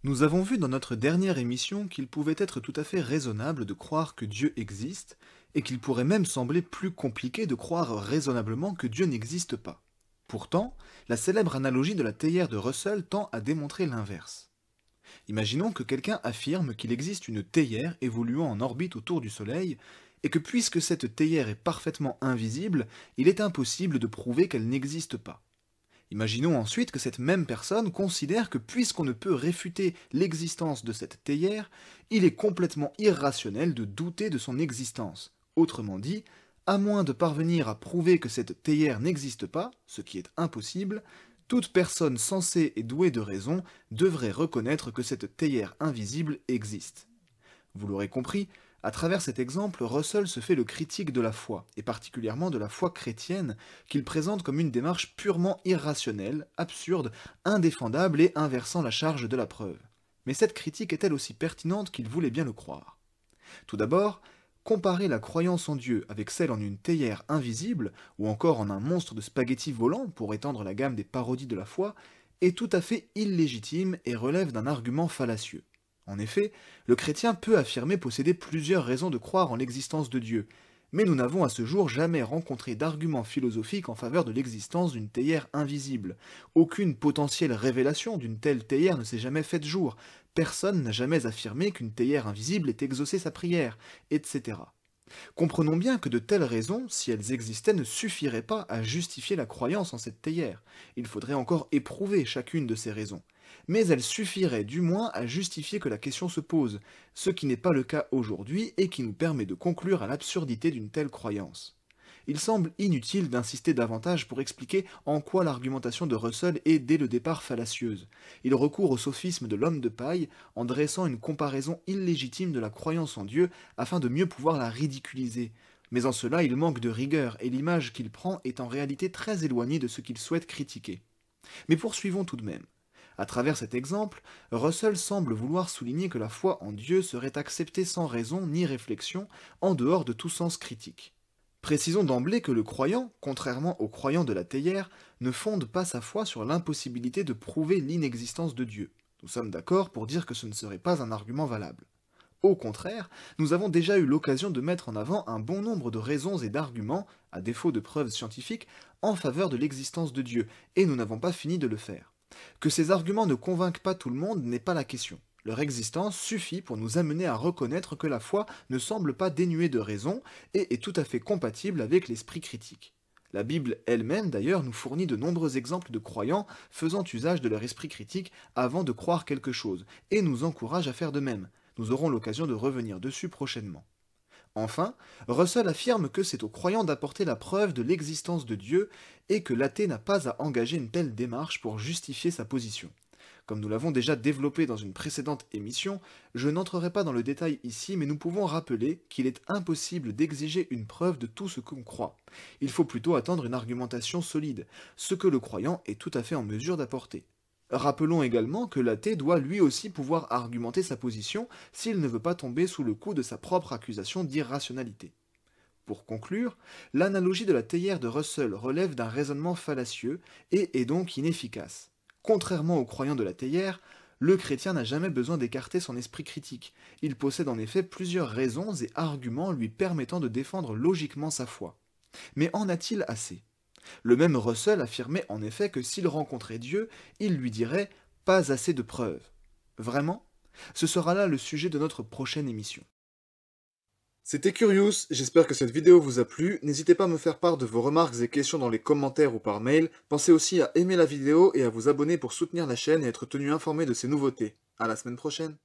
Nous avons vu dans notre dernière émission qu'il pouvait être tout à fait raisonnable de croire que Dieu existe, et qu'il pourrait même sembler plus compliqué de croire raisonnablement que Dieu n'existe pas. Pourtant, la célèbre analogie de la théière de Russell tend à démontrer l'inverse. Imaginons que quelqu'un affirme qu'il existe une théière évoluant en orbite autour du Soleil, et que puisque cette théière est parfaitement invisible, il est impossible de prouver qu'elle n'existe pas. Imaginons ensuite que cette même personne considère que puisqu'on ne peut réfuter l'existence de cette théière, il est complètement irrationnel de douter de son existence. Autrement dit, à moins de parvenir à prouver que cette théière n'existe pas, ce qui est impossible, toute personne sensée et douée de raison devrait reconnaître que cette théière invisible existe. Vous l'aurez compris, à travers cet exemple, Russell se fait le critique de la foi, et particulièrement de la foi chrétienne, qu'il présente comme une démarche purement irrationnelle, absurde, indéfendable et inversant la charge de la preuve. Mais cette critique est-elle aussi pertinente qu'il voulait bien le croire? Tout d'abord, comparer la croyance en Dieu avec celle en une théière invisible, ou encore en un monstre de spaghettis volant, pour étendre la gamme des parodies de la foi, est tout à fait illégitime et relève d'un argument fallacieux. En effet, le chrétien peut affirmer posséder plusieurs raisons de croire en l'existence de Dieu, mais nous n'avons à ce jour jamais rencontré d'argument philosophique en faveur de l'existence d'une théière invisible. Aucune potentielle révélation d'une telle théière ne s'est jamais faite jour, personne n'a jamais affirmé qu'une théière invisible ait exaucé sa prière, etc. Comprenons bien que de telles raisons, si elles existaient, ne suffiraient pas à justifier la croyance en cette théière. Il faudrait encore éprouver chacune de ces raisons. Mais elles suffiraient du moins à justifier que la question se pose, ce qui n'est pas le cas aujourd'hui et qui nous permet de conclure à l'absurdité d'une telle croyance. Il semble inutile d'insister davantage pour expliquer en quoi l'argumentation de Russell est dès le départ fallacieuse. Il recourt au sophisme de l'homme de paille en dressant une comparaison illégitime de la croyance en Dieu afin de mieux pouvoir la ridiculiser. Mais en cela, il manque de rigueur et l'image qu'il prend est en réalité très éloignée de ce qu'il souhaite critiquer. Mais poursuivons tout de même. À travers cet exemple, Russell semble vouloir souligner que la foi en Dieu serait acceptée sans raison ni réflexion, en dehors de tout sens critique. Précisons d'emblée que le croyant, contrairement au croyant de la théière, ne fonde pas sa foi sur l'impossibilité de prouver l'inexistence de Dieu. Nous sommes d'accord pour dire que ce ne serait pas un argument valable. Au contraire, nous avons déjà eu l'occasion de mettre en avant un bon nombre de raisons et d'arguments, à défaut de preuves scientifiques, en faveur de l'existence de Dieu, et nous n'avons pas fini de le faire. Que ces arguments ne convainquent pas tout le monde n'est pas la question. Leur existence suffit pour nous amener à reconnaître que la foi ne semble pas dénuée de raison et est tout à fait compatible avec l'esprit critique. La Bible elle-même, d'ailleurs, nous fournit de nombreux exemples de croyants faisant usage de leur esprit critique avant de croire quelque chose, et nous encourage à faire de même. Nous aurons l'occasion de revenir dessus prochainement. Enfin, Russell affirme que c'est aux croyants d'apporter la preuve de l'existence de Dieu et que l'athée n'a pas à engager une telle démarche pour justifier sa position. Comme nous l'avons déjà développé dans une précédente émission, je n'entrerai pas dans le détail ici, mais nous pouvons rappeler qu'il est impossible d'exiger une preuve de tout ce qu'on croit. Il faut plutôt attendre une argumentation solide, ce que le croyant est tout à fait en mesure d'apporter. Rappelons également que l'athée doit lui aussi pouvoir argumenter sa position s'il ne veut pas tomber sous le coup de sa propre accusation d'irrationalité. Pour conclure, l'analogie de la théière de Russell relève d'un raisonnement fallacieux et est donc inefficace. Contrairement aux croyants de la théière, le chrétien n'a jamais besoin d'écarter son esprit critique. Il possède en effet plusieurs raisons et arguments lui permettant de défendre logiquement sa foi. Mais en a-t-il assez? Le même Russell affirmait en effet que s'il rencontrait Dieu, il lui dirait « pas assez de preuves ». Vraiment? Ce sera là le sujet de notre prochaine émission. C'était Curious, j'espère que cette vidéo vous a plu, n'hésitez pas à me faire part de vos remarques et questions dans les commentaires ou par mail, pensez aussi à aimer la vidéo et à vous abonner pour soutenir la chaîne et être tenu informé de ses nouveautés. À la semaine prochaine.